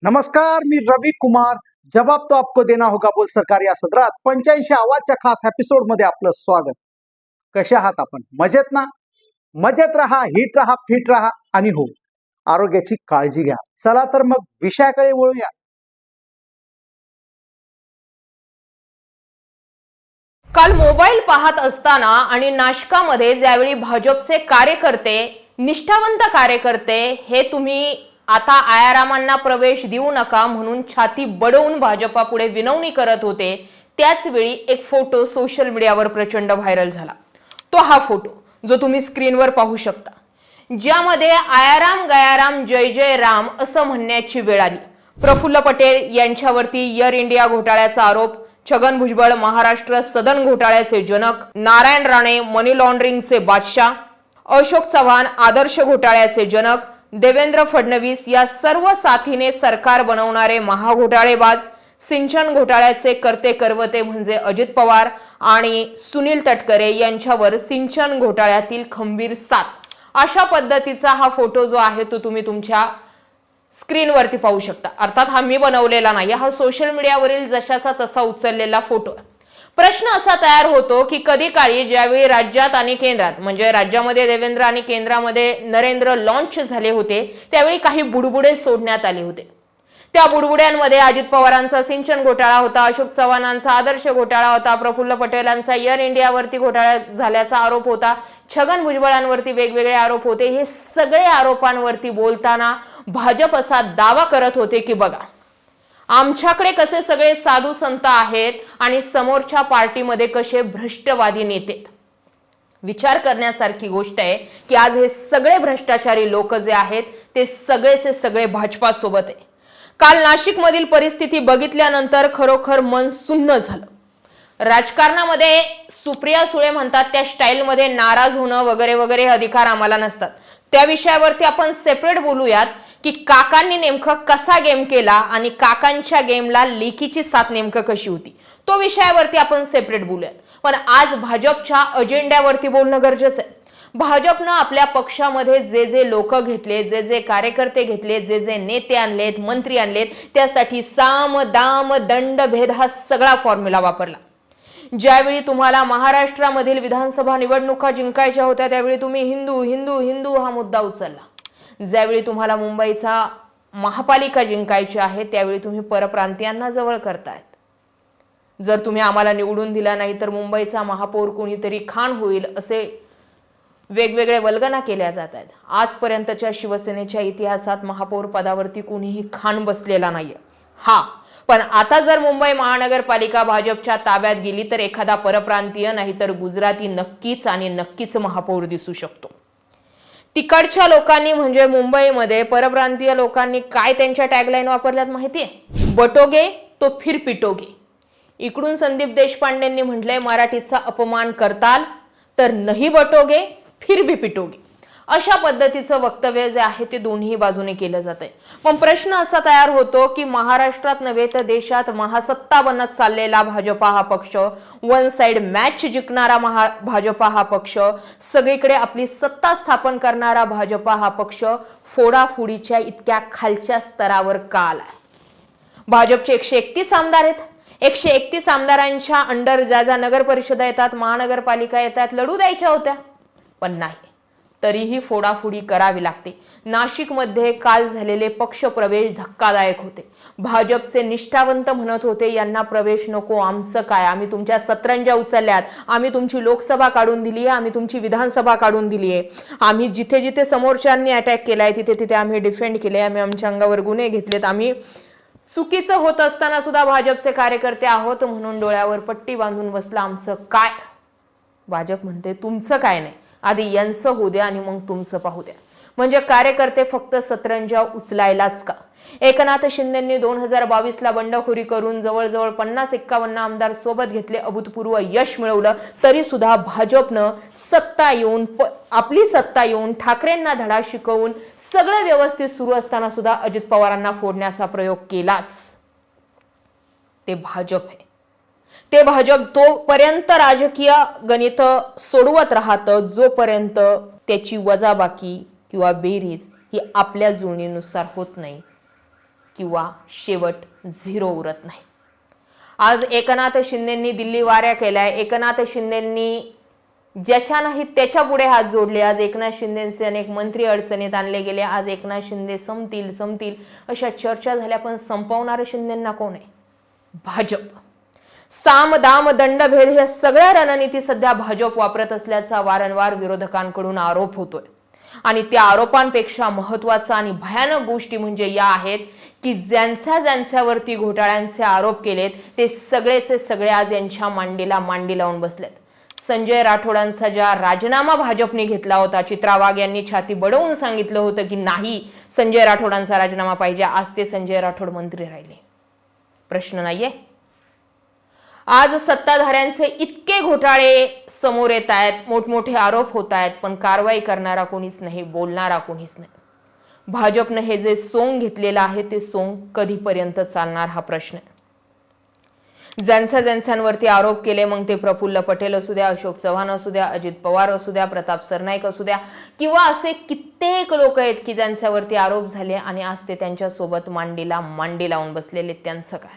नमस्कार, मी रवि कुमार. जवाब तो आपको देना होगा बोल सरकार या सदरात 85व्या खास एपिसोड मध्ये आपलं स्वागत. कसे आहात आपण? मजेत ना? मजेत राहा, हिट राहा, फिट राहा आणि हो, आरोग्याची काळजी घ्या. चला तर मग विषयाकडे वळूया. काल मोबाईल पाहत असताना आणि नाशकामध्ये ज्यावेळी भाजपचे कार्यकर्ते, निष्ठावंत कार्यकर्ते हे तुम्ही आता आयारामांना प्रवेश देऊ नका म्हणून छाती बडवून भाजपापुढे विनवणी करत होते, त्याच वेळी एक फोटो सोशल मीडियावर प्रचंड व्हायरल झाला. तो हा फोटो जो तुम्ही स्क्रीनवर पाहू शकता, ज्यामध्ये आयाराम गयाराम जय जय राम असं म्हणण्याची वेळ आली. प्रफुल्ल पटेल यांच्यावरती एअर इंडिया घोटाळ्याचा आरोप, छगन भुजबळ महाराष्ट्र सदन घोटाळ्याचे जनक, नारायण राणे मनी लॉन्ड्रिंगचे बादशाह, अशोक चव्हाण आदर्श घोटाळ्याचे जनक, देवेंद्र फडणवीस या सर्व साथीने सरकार बनवणारे महाघोटाळेबाज, सिंचन घोटाळ्याचे करते करवते म्हणजे अजित पवार आणि सुनील तटकरे यांच्यावर सिंचन घोटाळ्यातील खंबीर साथ, अशा पद्धतीचा हा फोटो जो आहे तो तुम्ही तुमच्या स्क्रीनवरती पाहू शकता. अर्थात हा मी बनवलेला नाही, हा सोशल मीडियावरील जशाचा तसा उचललेला फोटो. प्रश्न असा तयार होतो की कधी काळी ज्यावेळी राज्यात आणि केंद्रात, म्हणजे राज्यामध्ये देवेंद्र आणि केंद्रामध्ये नरेंद्र लॉन्च झाले होते, त्यावेळी काही बुडबुडे सोडण्यात आले होते. त्या बुडबुड्यांमध्ये अजित पवारांचा सिंचन घोटाळा होता, अशोक चव्हाणांचा आदर्श घोटाळा होता, प्रफुल्ल पटेलांचा एअर इंडियावरती घोटाळा झाल्याचा आरोप होता, छगन भुजबळांवरती वेगवेगळे आरोप होते. हे सगळे आरोपांवरती बोलताना भाजप असा दावा करत होते की बघा, आमच्याकडे कसे सगळे साधू संत आहेत आणि समोरच्या पार्टीमध्ये कसे भ्रष्टवादी नेते. विचार करण्यासारखी गोष्ट आहे की आज हे सगळे भ्रष्टाचारी लोक जे आहेत ते सगळेचे सगळे भाजपासोबत आहे. काल नाशिक मधील परिस्थिती बघितल्यानंतर खरोखर मन सुन्न झालं. राजकारणामध्ये सुप्रिया सुळे म्हणतात त्या स्टाईलमध्ये नाराज होणं वगैरे वगैरे अधिकार आम्हाला नसतात. त्या विषयावरती आपण सेपरेट बोलूयात की काकांनी नेमकं कसा गेम केला आणि काकांच्या गेमला लेकीची साथ नेमकं कशी होती, तो विषयावरती आपण सेपरेट बोलूयात. पण आज भाजपच्या अजेंड्यावरती बोलणं गरजेचं आहे. भाजपनं आपल्या पक्षामध्ये जे जे लोक घेतले, जे जे कार्यकर्ते घेतले, जे जे नेते आणलेत, मंत्री आणलेत, त्यासाठी साम दाम दंड भेद हा सगळा फॉर्म्युला वापरला. ज्यावेळी तुम्हाला महाराष्ट्रामधील विधानसभा निवडणुका जिंकायच्या होत्या त्यावेळी तुम्ही हिंदू हिंदू हिंदू हा मुद्दा उचलला. ज्यावेळी तुम्हाला मुंबईचा महापालिका जिंकायची आहे त्यावेळी तुम्ही परप्रांतीयांना जवळ करतायत. जर तुम्ही आम्हाला निवडून दिला नाही तर मुंबईचा महापौर कोणीतरी खान होईल असे वेगवेगळे वल्गना केल्या जात आहेत. आजपर्यंतच्या शिवसेनेच्या इतिहासात महापौर पदावरती कोणीही खान बसलेला नाहीये. हा, पण आता जर मुंबई महानगरपालिका भाजपच्या ताब्यात गेली तर एखादा परप्रांतीय नाहीतर गुजराती नक्कीच आणि नक्कीच महापौर दिसू शकतो. तिकडच्या लोकांनी म्हणजे मुंबईमध्ये परप्रांतीय लोकांनी काय त्यांच्या टॅगलाईन वापरल्यात माहितीये? बटोगे तो फिर पिटोगे. इकडून संदीप देशपांडेंनी म्हटलंय मराठीचा अपमान करताल तर नाही बटोगे फिर भी पिटोगे. अशा पद्धतीचं वक्तव्य जे आहे ते दोन्ही बाजूने केलं जात आहे. पण प्रश्न असा तयार होतो की महाराष्ट्रात नव्हे तर देशात महासत्ता बनत चाललेला भाजपा हा पक्ष, वन साइड मॅच जिंकणारा भाजपा हा पक्ष, सगळीकडे आपली सत्ता स्थापन करणारा भाजपा हा पक्ष फोडाफोडीच्या इतक्या खालच्या स्तरावर का आलाय? भाजपचे 131 आमदार आहेत. 131 आमदारांच्या अंडर ज्या ज्या नगर परिषदा येतात, महानगरपालिका येतात, लढू द्यायच्या होत्या, पण नाही, तरीही फोडाफोडी करावी लागते. नाशिकमध्ये काल झालेले पक्ष प्रवेश धक्कादायक होते. भाजपचे निष्ठावंत म्हणत होते यांना प्रवेश नको, आमचं काय, आम्ही तुमच्या सतरंजा उचलल्यात, आम्ही तुमची लोकसभा काढून दिली आहे, आम्ही तुमची विधानसभा काढून दिली आहे, आम्ही जिथे जिथे समोरच्यांनी अटॅक केलाय तिथे तिथे आम्ही डिफेंड केले, आम्ही आमच्या अंगावर गुन्हे घेतलेत, आम्ही चुकीचं होत असताना सुद्धा भाजपचे कार्यकर्ते आहोत म्हणून डोळ्यावर पट्टी बांधून बसला, आमचं काय? भाजप म्हणते तुमचं काय नाही, आधी यांचं होऊ द्या आणि मग तुमचं पाहू द्या. म्हणजे कार्यकर्ते फक्त सतरंजा उचलायलाच का? एकनाथ शिंदेंनी 2022ला बंडखोरी करून जवळजवळ 50-51 आमदार सोबत घेतले, अभूतपूर्व यश मिळवलं, तरी सुद्धा भाजपनं सत्ता येऊन आपली सत्ता येऊन ठाकरेंना धडा शिकवून सगळं व्यवस्थित सुरू असताना सुद्धा अजित पवारांना फोडण्याचा प्रयोग केलाच. ते भाजप आहे. ते भाजप तोपर्यंत राजकीय गणित सोडवत राहतं जोपर्यंत त्याची वजाबाकी किंवा बेरीज ही आपल्या जुळणीनुसार होत नाही किंवा शेवट 0 उरत नाही. आज एकनाथ शिंदेंनी दिल्ली वाऱ्या केल्याय. एकनाथ शिंदेंनी ज्याच्या नाही त्याच्या पुढे हात जोडले. आज एकनाथ शिंदेचे अनेक मंत्री अडचणीत आणले गेले. आज एकनाथ शिंदे संपतील अशा चर्चा झाल्या, पण संपवणारे शिंदेंना कोण आहे? भाजप. साम दाम दंडभेद ह्या सगळ्या रणनीती सध्या भाजप वापरत असल्याचा वारंवार विरोधकांकडून आरोप होतोय. आणि त्या आरोपांपेक्षा महत्वाचा आणि भयानक गोष्टी म्हणजे या आहेत की ज्यांच्यावरती घोटाळ्यांचे आरोप केलेत ते सगळेचे सगळे आज यांच्या मांडीला मांडी लावून बसलेत. संजय राठोडांचा ज्या राजीनामा भाजपने घेतला होता, चित्रा वाघ यांनी छाती बडवून सांगितलं होतं की नाही संजय राठोडांचा राजीनामा पाहिजे. आज ते संजय राठोड मंत्री राहिले. प्रश्न नाहीये. आज सत्ताधाऱ्यांचे इतके घोटाळे समोर येत आहेत, मोठमोठे आरोप होत आहेत, पण कारवाई करणारा कोणीच नाही, बोलणारा कोणीच नाही. भाजपनं हे जे सोंग घेतलेलं आहे ते सोंग कधीपर्यंत चालणार हा प्रश्न आहे. ज्यांच्यावरती आरोप केले, मग ते प्रफुल्ल पटेल असू द्या, अशोक चव्हाण असू द्या, अजित पवार असू द्या, प्रताप सरनाईक असू द्या, किंवा असे कित्येक लोक आहेत की ज्यांच्यावरती आरोप झाले आणि आज ते त्यांच्या सोबत मांडीला मांडी लावून बसलेले. त्यांचं काय?